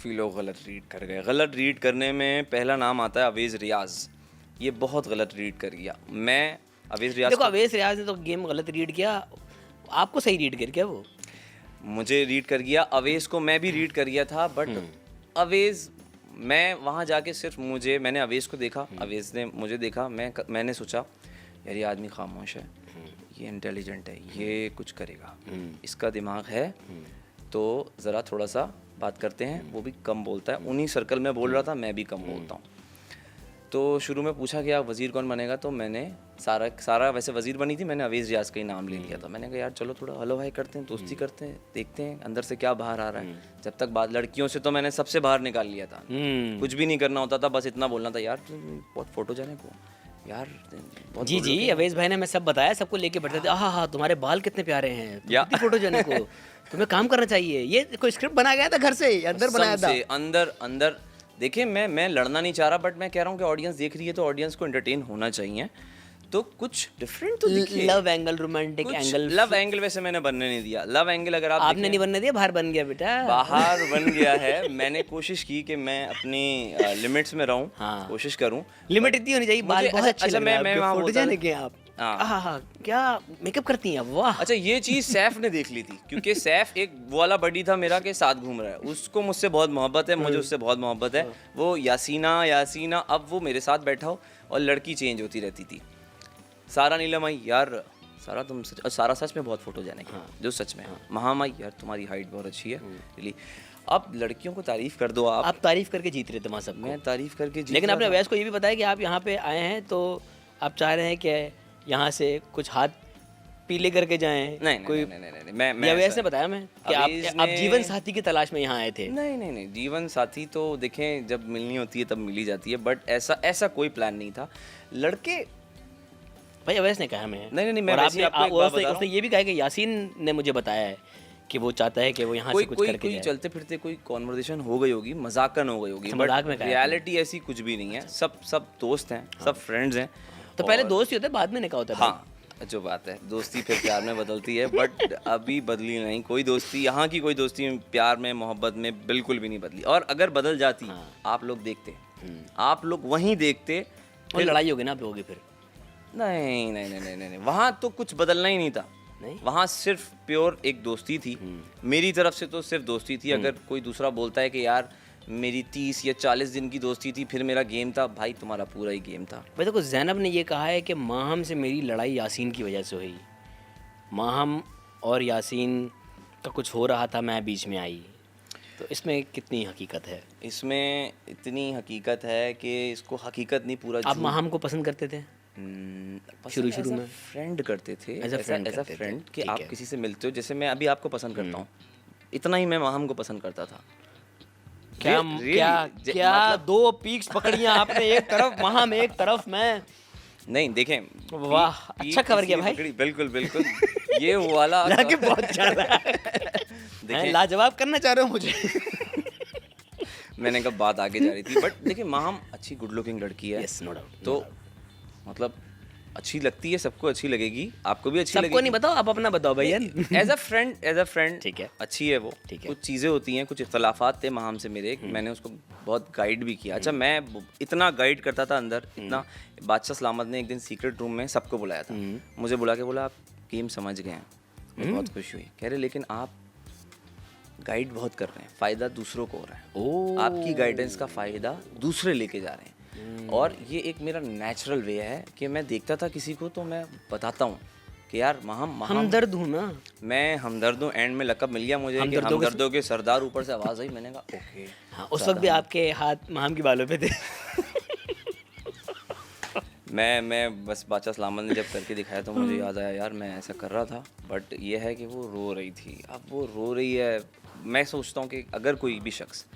काफ़ी लोग गलत रीड कर गए। गलत रीड करने में पहला नाम आता है अवेज़ रियाज़। ये बहुत गलत रीड कर गया। मैं अवेज़ रियाज़ देखो अवेश रियाज ने तो गेम गलत रीड किया, आपको सही रीड कर क्या वो? मुझे रीड कर गया, अवेज़ को मैं भी रीड कर गया था, बट अवेज़ मैं वहाँ जाके सिर्फ मैंने अवेज़ को देखा, अवेज़ ने मुझे देखा, मैंने सोचा यार ये आदमी खामोश है, ये इंटेलिजेंट है, ये कुछ करेगा, इसका दिमाग है, तो ज़रा थोड़ा सा बात करते हैं। वो भी कम बोलता है, उन्हीं सर्कल में बोल रहा था, मैं भी कम बोलता हूँ। तो शुरू में पूछा गया वज़ीर कौन बनेगा, तो मैंने सारा वैसे वज़ीर बनी थी, मैंने अवेज़ रियाज़ का ही नाम ले लिया था। मैंने कहा यार चलो थोड़ा हलो हाई करते हैं, दोस्ती करते हैं, देखते हैं अंदर से क्या बाहर आ रहा है। जब तक बात लड़कियों से तो मैंने सबसे बाहर निकाल लिया था, कुछ भी नहीं करना होता था, बस इतना बोलना था यार बहुत फोटोजेनिक हो यार, बहुत जी जी, अवेश भाई ने मैं सब बताया, सबको लेके बैठते थे, हाँ तुम्हारे बाल कितने प्यारे हैं, कितनी फोटोजेनिक हो, तुम्हें काम करना चाहिए। ये कोई स्क्रिप्ट बनाया गया था घर से, अंदर बनाया था? अंदर देखिए, मैं लड़ना नहीं चाह रहा, बट मैं कह रहा हूँ कि ऑडियंस देख रही है तो ऑडियंस को एंटरटेन होना चाहिए, तो कुछ डिफरेंट तो दिखे। Love angle, romantic angle. Love angle वैसे मैंने बनने नहीं दिया। लव एंगल अगर आपने नहीं बनने दिया, बाहर बन गया बेटा। बाहर बन गया है। मैंने कोशिश की कि मैं अपनी लिमिट्स में रहूं, कोशिश करूं। लिमिट इतनी होनी चाहिए, बाल बहुत अच्छे लग रहे हैं, मैं फोटोजेनिक हैं आप। क्या मेकअप करती हैं, वाह। अच्छा, ये चीज़ सैफ ने देख ली थी, क्योंकि सैफ एक वो वाला बडी था मेरा के साथ घूम रहा है, उसको मुझसे बहुत मोहब्बत है, मुझे उससे बहुत मोहब्बत है। वो यासीना अब वो मेरे साथ बैठा हो और लड़की चेंज होती रहती थी। सारा नीलम आई, यार सारा तुम सारा सच में बहुत फोटोजेनिक है, जो सच में। महाम आई, यार तुम्हारी हाइट बहुत अच्छी है, रियली। अब लड़कियों को तारीफ कर दो आप तारीफ करके जीत रहे थे वहाँ सब। मैं तारीफ करके जीत। लेकिन आपने अवैस को ये भी बताया कि आप यहाँ पे आए हैं तो आप चाह रहे हैं कि यहाँ से कुछ हाथ पीले करके जाएं। नहीं, मैं अवैस ने बताया मैं कि आप जीवन साथी की तलाश में यहाँ आए थे। नहीं, जीवन साथी तो देखें जब मिलनी होती है तब मिली जाती है, बट ऐसा कोई प्लान नहीं था। लड़के भाई अवैस ने कहा मैं नहीं, मैं उसने ये भी कहा कि यासीन ने मुझे बताया है कि वो चाहता है कि वो यहाँ से कुछ करके कोई चलते फिरते कोई कॉन्वर्सेशन हो गई होगी, मजाकन हो गई होगी, बट रियलिटी ऐसी कुछ भी नहीं है। सब दोस्त हैं, सब फ्रेंड्स हैं। तो पहले दोस्त ही होते, बाद में निकाह होता है। हाँ, जो बात है, दोस्ती फिर प्यार में बदलती है, बट अभी बदली नहीं कोई दोस्ती। यहाँ की कोई दोस्ती प्यार में, मोहब्बत में बिल्कुल भी नहीं बदली। और अगर बदल जाती, आप लोग देखते, आप लोग वहीं देखते, फिर लड़ाई होगी ना आप लोगों की। फिर नहीं, वहाँ तो कुछ बदलना ही नहीं था। वहाँ सिर्फ प्योर एक दोस्ती थी, मेरी तरफ से तो सिर्फ दोस्ती थी। अगर कोई दूसरा बोलता है कि यार मेरी 30 या 40 दिन की दोस्ती थी, फिर मेरा गेम था, भाई तुम्हारा पूरा ही गेम था। भाई देखो, ज़ैनब ने ये कहा है कि माहम से मेरी लड़ाई यासीन की वजह से हुई। माहम और यासीन का कुछ हो रहा था, मैं बीच में आई। तो इसमें कितनी हकीकत है? इसमें इतनी हकीकत है कि इसको हकीकत नहीं, पूरा। आप माहम को पसंद करते थे शुरू में? फ्रेंड करते थे, एज अ फ्रेंड कि आप किसी से मिलते हो, जैसे मैं अभी आपको पसंद करता हूँ, इतना ही मैं माहम को पसंद करता था। क्या मतलब दो पीक्स पकड़ियां आपने, एक तरफ माहम एक तरफ मैं। नहीं देखें, वाह अच्छा कवर किया भाई। बिल्कुल ये वाला लड़के बहुत ज्यादा देखें, लाजवाब करना चाह रहे हो मुझे। मैंने कहा बात आगे जा रही थी, बट देखिए माहम अच्छी गुड लुकिंग लड़की है। yes, no doubt, तो मतलब अच्छी लगती है, सबको अच्छी लगेगी, आपको भी अच्छी लगेगी। सबको नहीं बताओ, आप अपना बताओ भैया। एज अ फ्रेंड ठीक है, अच्छी है वो। कुछ चीज़ें होती हैं, कुछ इख्तलाफात थे माहम से मेरे, मैंने उसको बहुत गाइड भी किया। अच्छा, मैं इतना गाइड करता था अंदर, इतना। बादशाह सलामत ने एक दिन सीक्रेट रूम में सबको बुलाया था, मुझे बुला के बोला आप गेम समझ गए हैं। मैं बहुत खुश हुई। कह रहे लेकिन आप गाइड बहुत कर रहे हैं, फ़ायदा दूसरों को हो रहा है, आपकी गाइडेंस का फ़ायदा दूसरे लेके जा रहे हैं। और ये एक मेरा नेचुरल वे है कि मैं देखता था किसी को तो मैं बताता हूँ कि यार हमदर्द हूँ ना, मैं हमदर्द हूँ। एंड में लक़ब मिल गया मुझे कि हमदर्दों के सरदार। ऊपर से आवाज़ आई, मैंने कहा ओके। हाँ, उस वक्त भी आपके हाथ माहम की बालों पे थे। मैं बस बादशाह सलामत ने जब करके दिखाया तो मुझे याद आया यार मैं ऐसा कर रहा था, बट ये है कि वो रो रही थी। अब वो रो रही है, मैं सोचता हूँ कि अगर कोई भी शख्स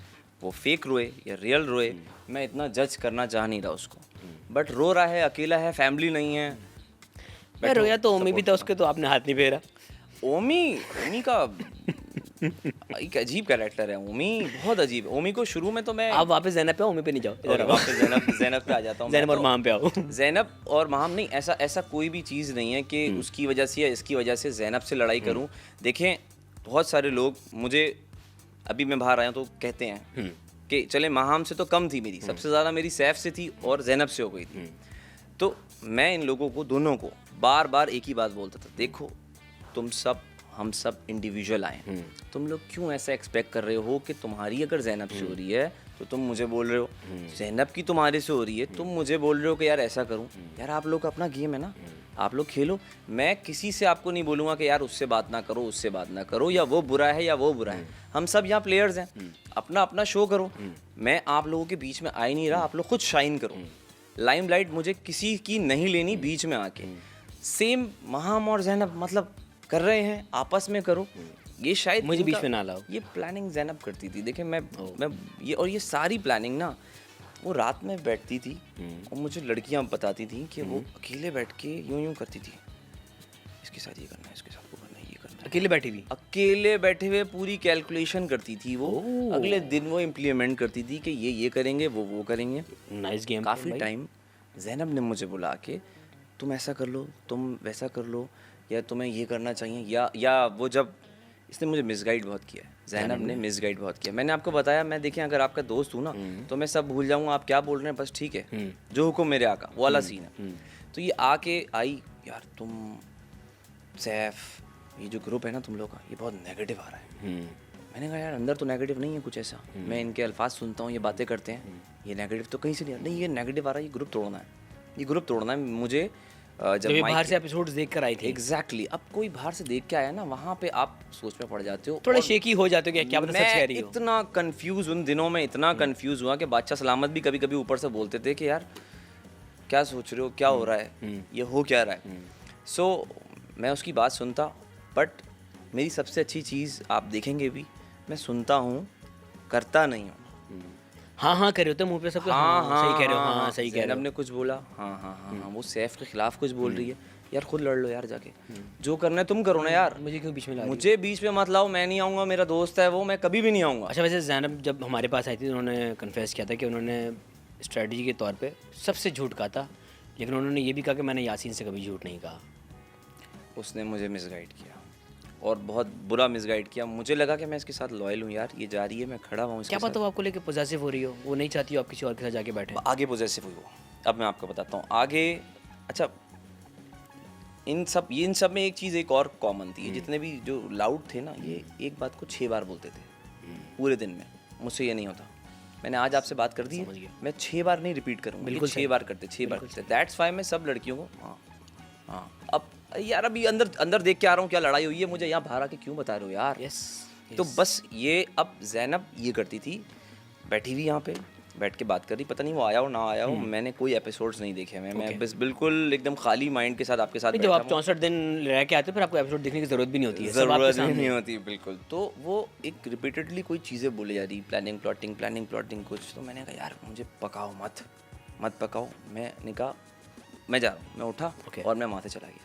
वो फेक रोए या रियल रोए, मैं इतना जज करना चाह नहीं रहा उसको, बट रो रहा है, अकेला है, फैमिली नहीं है। रोया तो ओमी भी था, उसके तो आपने हाथ नहीं फेरा। ओमी का एक अजीब कैरेक्टर है। ओमी बहुत अजीब है। ओमी को शुरू में तो मैं, आप वापस ज़ैनब पे, ओमी पे नहीं जाओ, इधर वापस ज़ैनब पे आ जाता हूँ। ज़ैनब और माहम पे आओ। ज़ैनब और माहम नहीं, ऐसा कोई भी चीज़ नहीं है कि उसकी वजह से या इसकी वजह से ज़ैनब से लड़ाई करूँ। देखें, बहुत सारे लोग मुझे अभी मैं बाहर आया तो कहते हैं कि चले माहम से तो कम थी मेरी, सबसे ज़्यादा मेरी सैफ से थी और जैनब से हो गई थी। तो मैं इन लोगों को दोनों को बार बार एक ही बात बोलता था, देखो तुम सब हम सब इंडिविजुअल आए हैं, तुम लोग क्यों ऐसा एक्सपेक्ट कर रहे हो कि तुम्हारी अगर जैनब से हो रही है तो तुम मुझे बोल रहे हो, जैनब की तुम्हारे से हो रही है तुम मुझे बोल रहे हो कि यार ऐसा करूं। यार आप लोग का अपना गेम है ना, आप लोग खेलो। मैं किसी से आपको नहीं बोलूँगा कि यार उससे बात ना करो, उससे बात ना करो, या वो बुरा है या वो बुरा है। हम सब यहाँ प्लेयर्स हैं, अपना अपना शो करो। मैं आप लोगों के बीच में आ ही नहीं रहा, आप लोग खुद शाइन करो। लाइमलाइट मुझे किसी की नहीं लेनी बीच में आके। सेम माहम और जैनब मतलब कर रहे हैं, आपस में करो। ये शायद मुझे बीच में ना लाओ। ये प्लानिंग जैनब करती थी। देखिए मैं ये और ये सारी प्लानिंग ना वो रात में बैठती थी और मुझे लड़कियां बताती थी कि वो अकेले बैठ के यूं करती थी, इसके साथ ये करना है, इसके साथ वो करना है, ये करना है। अकेले बैठी थी? अकेले बैठे हुए पूरी कैलकुलेशन करती थी वो। अगले दिन वो इम्प्लीमेंट करती थी कि ये करेंगे, वो करेंगे। Nice game. काफ़ी टाइम जैनब ने मुझे बुला के तुम ऐसा कर लो, तुम वैसा कर लो, या तुम्हें ये करना चाहिए, या वो जब इसने मुझे मिसगाइड बहुत किया है, जैनब ने मिसगाइड बहुत किया। मैंने आपको बताया, मैं देखिए अगर आपका दोस्त हूँ ना तो मैं सब भूल जाऊँगा, आप क्या बोल रहे हैं बस ठीक है, जो हुक्म मेरे आका वो वाला सीन है। तो ये आके आई, यार तुम सैफ, ये जो ग्रुप है ना तुम लोग का, ये बहुत नेगेटिव आ रहा है। मैंने कहा यार अंदर तो नेगेटिव नहीं है कुछ ऐसा, मैं इनके अल्फाज सुनता हूँ, ये बातें करते हैं, ये नेगेटिव तो कहीं से नहीं, नहीं ये नेगेटिव आ रहा है, ये ग्रुप तोड़ना है, ये ग्रुप तोड़ना है मुझे। जब बाहर से एपिसोड्स देख कर आई थी। एग्जैक्टली। अब कोई बाहर से देख के आया ना, वहाँ पे आप सोच में पड़ जाते हो, थोड़े शेकी हो जाते हो कि क्या पता सच कह रही हो। इतना कंफ्यूज उन दिनों में, इतना कंफ्यूज हुआ कि बादशाह सलामत भी कभी कभी ऊपर से बोलते थे कि यार क्या सोच रहे हो, क्या हो रहा है, ये हो क्या रहा है। सो मैं उसकी बात सुनता, बट मेरी सबसे अच्छी चीज़ आप देखेंगे भी, मैं सुनता हूँ, करता नहीं हूँ। हाँ करे होते मुंह पे सबको। सही कह रहे हो, हाँ सही कह रहे हो। जैनब ने कुछ बोला, हाँ वो सैफ के खिलाफ कुछ बोल रही है, यार खुद लड़ लो यार जाके, जो करना है तुम करो ना यार, मुझे क्यों बीच में ला रही हो? मुझे बीच में मत लाओ, मैं नहीं आऊँगा, मेरा दोस्त है वो, मैं कभी भी नहीं आऊँगा। अच्छा वैसे जैनब जब हमारे पास आई थी उन्होंने कन्फेस किया था कि उन्होंने स्ट्रेटजी के तौर पे सबसे झूठ कहा था, लेकिन उन्होंने ये भी कहा कि मैंने यासीन से कभी झूठ नहीं कहा। उसने मुझे मिसगाइड किया और बहुत बुरा मिसगाइड किया। मुझे लगा कि मैं इसके साथ लॉयल हूँ यार, ये जा रही है, मैं खड़ा हुआ हूँ इसके क्या पता वो आपको लेके पॉजेसिव हो रही हो, वो नहीं चाहती हो आप किसी और के साथ जाके बैठे। आगे पॉजेसिव हुई वो, अब मैं आपको बताता हूँ आगे। अच्छा इन सब में एक चीज़ एक और कॉमन थी, जितने भी जो लाउड थे ना, ये एक बात को 6 बार बोलते थे पूरे दिन में। मुझसे ये नहीं होता, मैंने आज आपसे बात कर दी है, मैं 6 बार नहीं रिपीट करूँगा, बिल्कुल 6 बार करते, 6 बार करते। दैट्स वाई मैं सब लड़कियों को हाँ अब यार अभी अंदर देख के आ रहा हूँ क्या लड़ाई हुई है, मुझे यहाँ बाहर आके क्यों बता रहे हो यार। यस तो बस ये अब जैनब ये करती थी, बैठी हुई यहाँ पे बैठ के बात कर रही, पता नहीं वो आया हो ना आया हो, मैंने कोई एपिसोड्स नहीं देखे। मैं बस बिल्कुल एकदम खाली माइंड के साथ आपके साथ जब आप 64 दिन रह के आते हो फिर आपको एपिसोड देखने की जरूरत भी नहीं होती है, ज़रूरत नहीं होती बिल्कुल। तो वो एक रिपीटेडली कोई चीज़ें बोले जा रही, प्लानिंग प्लॉटिंग कुछ। तो मैंने कहा यार मुझे पकाओ मत पकाओ। मैंने कहा मैं जा रहा हूँ, मैं उठा और मैं माथे चला गया।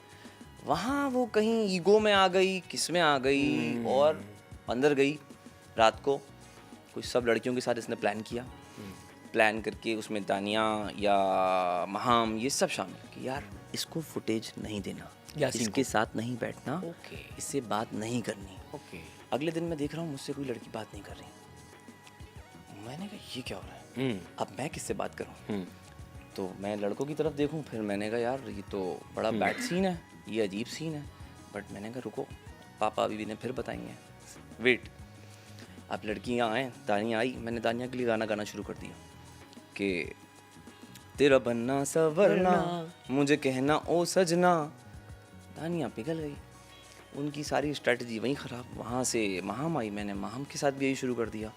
वहाँ वो कहीं ईगो में आ गई, किस में आ गई, और अंदर गई रात को। कुछ सब लड़कियों के साथ इसने प्लान किया, प्लान करके उसमें दानिया या महाम ये सब शामिल कि यार इसको फुटेज नहीं देना, इसके साथ नहीं बैठना, इससे बात नहीं करनी। अगले दिन मैं देख रहा हूँ मुझसे कोई लड़की बात नहीं कर रही। मैंने कहा ये क्या हो रहा है, अब मैं किससे बात करूँ। तो मैं लड़कों की तरफ देखूँ, फिर मैंने कहा यार ये तो बड़ा बैड सीन है, ये अजीब सीन है। बट मैंने कहा रुको, पापा अभी ने फिर बताएंगे, वेट। अब लड़कियाँ आए, दानिया आई, मैंने दानिया के लिए गाना शुरू कर दिया कि तेरा बनना सवरना मुझे कहना ओ सजना। दानिया पिघल गई, उनकी सारी स्ट्रेटजी वहीं ख़राब। वहाँ से महाम आई, मैंने महाम के साथ भी यही शुरू कर दिया।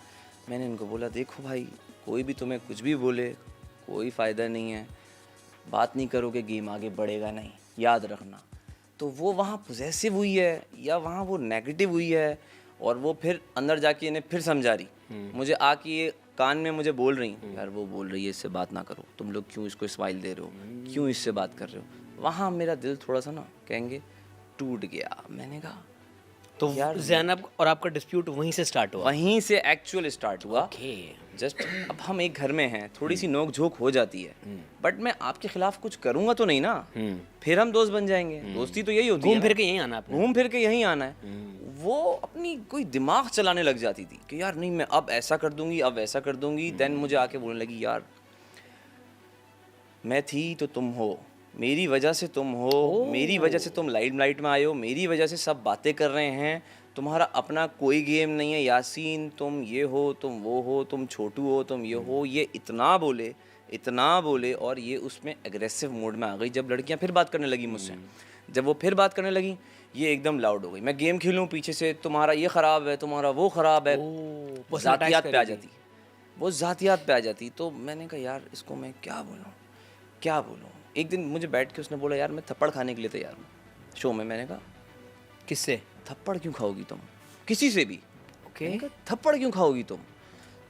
मैंने इनको बोला देखो भाई, कोई भी तुम्हें कुछ भी बोले कोई फ़ायदा नहीं है, बात नहीं करोगे गेम आगे बढ़ेगा नहीं, याद रखना। तो वो वहाँ पॉजेसिव हुई है या वहाँ वो नेगेटिव हुई है, और वो फिर अंदर जाके इन्हें फिर समझा रही। मुझे आके ये कान में मुझे बोल रही, यार वो बोल रही है इससे बात ना करो, तुम लोग क्यों इसको स्माइल दे रहे हो, क्यों इससे बात कर रहे हो। वहाँ मेरा दिल थोड़ा सा ना कहेंगे टूट गया। मैंने कहा तो यार ज़ैनब और आपका डिस्प्यूट वहीं से स्टार्ट हुआ? वहीं से एक्चुअल स्टार्ट हुआ। जस्ट अब हम एक घर में हैं, थोड़ी सी नोक झोंक हो जाती है, बट मैं आपके खिलाफ कुछ करूंगा तो नहीं ना, फिर हम दोस्त बन जाएंगे। दोस्ती तो यही होती है, घूम फिर के यहीं आना है, घूम फिर के यहीं आना है। वो अपनी कोई दिमाग चलाने लग जाती थी कि यार नहीं मैं अब ऐसा कर दूंगी, अब ऐसा कर दूंगी। देन मुझे आके बोलने लगी यार मैं थी तो तुम हो, मेरी वजह से तुम हो, मेरी वजह से तुम लाइट में आए हो, मेरी वजह से सब बातें कर रहे हैं, तुम्हारा अपना कोई गेम नहीं है यासीन, तुम ये हो, तुम वो हो, तुम छोटू हो, तुम ये हो। ये इतना बोले और ये उसमें एग्रेसिव मोड में आ गई। जब लड़कियां फिर बात करने लगी मुझसे, जब वो फिर बात करने लगी, ये एकदम लाउड हो गई। मैं गेम खेलूं पीछे से, तुम्हारा ये ख़राब है, तुम्हारा वो ख़राब है, वो ज़ातियात पे आ जाती, वो ज़ातियात पे आ जाती। तो मैंने कहा यार इसको मैं क्या बोलूँ। एक दिन मुझे बैठ के उसने बोला यार मैं थप्पड़ खाने के लिए तैयार हूँ शो में। मैंने कहा किससे? थप्पड़ क्यों खाओगी तुम, किसी से भी। ओके। मैंने कहा थप्पड़ क्यों खाओगी तुम?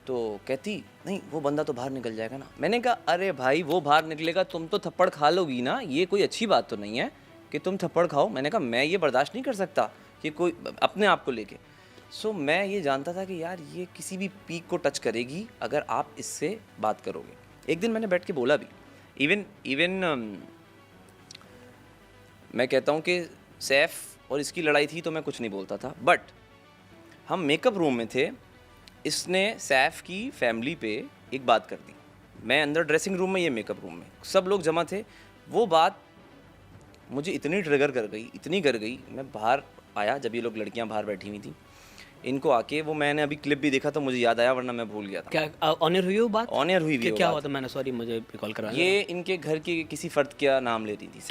तो कहती नहीं वो बंदा तो बाहर निकल जाएगा ना। मैंने कहा अरे भाई वो बाहर निकलेगा, तुम तो थप्पड़ खा लोगी ना, ये कोई अच्छी बात तो नहीं है कि तुम थप्पड़ खाओ। मैंने कहा मैं ये बर्दाश्त नहीं कर सकता कि कोई अपने आप को लेके। सो मैं ये जानता था कि यार ये किसी भी पीक को टच करेगी अगर आप इससे बात करोगे। एक दिन मैंने बैठ के बोला भी, इवन मैं कहता हूँ कि सैफ और इसकी लड़ाई थी तो मैं कुछ नहीं बोलता था, बट हम मेकअप रूम में थे, इसने सैफ की फैमिली पे एक बात कर दी। मैं अंदर ड्रेसिंग रूम में, ये मेकअप रूम में, सब लोग जमा थे। वो बात मुझे इतनी ट्रिगर कर गई, मैं बाहर आया जब ये लोग लड़कियां बाहर बैठी हुई थी, इनको आके वो मैंने अभी क्लिप भी देखा तो मुझे याद आया, वरना मैं भूल गया था। क्या ऑन एयर हुई वो बात? ऑन एयर हुई भी क्या हुआ था? मैंने सॉरी मुझे रिकॉल करवाया। ये इनके घर के किसी फ़र्द का नाम ले रही थी,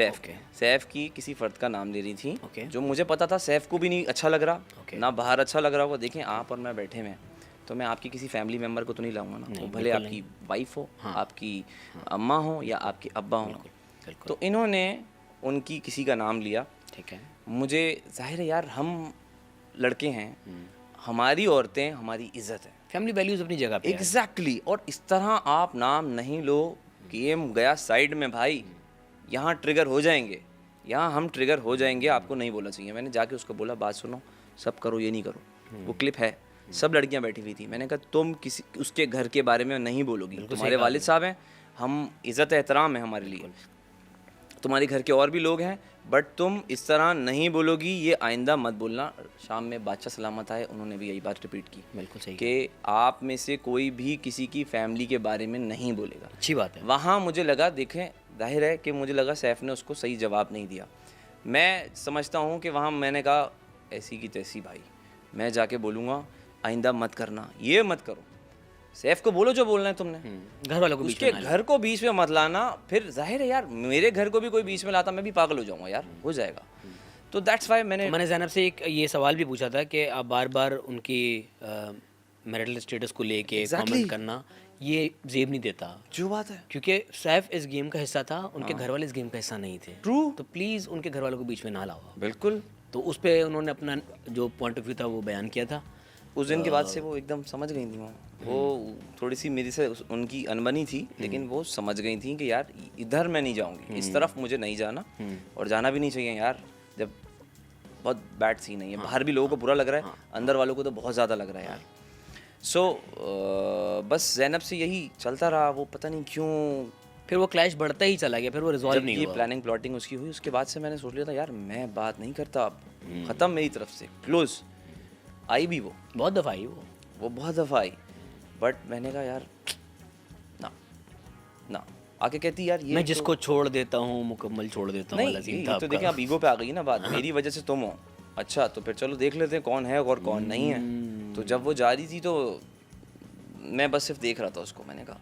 सैफ की किसी फ़र्द का नाम ले रही थी, जो मुझे पता था सैफ को भी नहीं अच्छा लग रहा, ना बाहर अच्छा लग रहा होगा। देखें आप और मैं बैठे हुए हैं, तो मैं आपकी किसी फैमिली मेम्बर को तो नहीं लाऊंगा ना, भले आपकी वाइफ हो, आपकी अम्मा हो या आपके अब्बा हो। तो इन्होंने उनकी किसी का नाम लिया। ठीक है। मुझे जाहिर है यार हम लड़के हैं, हमारी औरतें, हमारी इज्जत है, फैमिली वैल्यूज अपनी जगह पे। एग्जैक्टली। और इस तरह आप नाम नहीं लो, गेम गया साइड में भाई, यहाँ ट्रिगर हो जाएंगे, यहाँ हम ट्रिगर हो जाएंगे, आपको नहीं बोलना चाहिए। मैंने जाके उसको बोला बात सुनो, सब करो ये नहीं करो। वो क्लिप है, सब लड़कियां बैठी हुई थी। मैंने कहा तुम किसी उसके घर के बारे में नहीं बोलोगी, तुम्हारे वालिद साहब हैं, हम इज़्ज़त एहतराम है हमारे लिए, तुम्हारे घर के और भी लोग हैं, बट तुम इस तरह नहीं बोलोगी, ये आइंदा मत बोलना। शाम में बादशाह सलामत आए, उन्होंने भी यही बात रिपीट की, बिल्कुल सही, कि आप में से कोई भी किसी की फैमिली के बारे में नहीं बोलेगा। अच्छी बात है। वहाँ मुझे लगा, देखें जाहिर है कि मुझे लगा सैफ ने उसको सही जवाब नहीं दिया। मैं समझता हूँ कि वहाँ मैंने कहा ऐसी की तैसी भाई, मैं जाके बोलूँगा आइंदा मत करना, ये मत करो। सैफ को बोलो जो बोलना है तुमने, घर वालों को उसके घर को बीच में मत लाना। फिर जाहिर है यार मेरे घर को भी कोई बीच में लाता, मैं भी पागल हो जाऊंगा यार, हो जाएगा। तो दैट्स वाई मैंने ज़ैनब से एक ये सवाल भी पूछा था कि आप बार बार उनकी मैरिटल स्टेटस को लेके कमेंट करना, ये जेब नहीं देता। जो बात है, क्योंकि सैफ इस गेम का हिस्सा था, उनके घर वाले इस गेम का हिस्सा नहीं थे। ट्रू। तो प्लीज़ उनके घर वालों को बीच में ना लाओ। बिल्कुल। तो उस पर उन्होंने अपना जो पॉइंट ऑफ व्यू था वो बयान किया था। उस दिन के बाद से वो एकदम समझ गई थी, वो थोड़ी सी मेरी से उनकी अनबनी थी, लेकिन वो समझ गई थी कि यार इधर मैं नहीं जाऊंगी, इस तरफ मुझे नहीं जाना, और जाना भी नहीं चाहिए यार, जब बहुत बैड सीन है ये। बाहर भी लोगों को बुरा लग रहा है, अंदर वालों को तो बहुत ज़्यादा लग रहा है यार। सो बस ज़ैनब से यही चलता रहा, वो पता नहीं क्यों फिर वो क्लैश बढ़ता ही चला गया, फिर वो रिजॉल्व नहीं हुआ। ये प्लानिंग प्लॉटिंग उसकी हुई, उसके बाद से मैंने सोच लिया था यार मैं बात नहीं करता अब, ख़त्म मेरी तरफ से, क्लोज। आई भी वो बहुत दफ़ा आई, वो बहुत दफ़ा आई, बट मैंने कहा यार ना आके कहती यार ये मैं जिसको छोड़ देता हूँ मुकम्मल छोड़ देता हूँ। नहीं, तो देखिए आप ईगो पे आ गई ना बात, मेरी वजह से तुम हो, अच्छा तो फिर चलो देख लेते हैं कौन है और कौन नहीं है। तो जब वो जा रही थी तो मैं बस सिर्फ देख रहा था उसको, मैंने कहा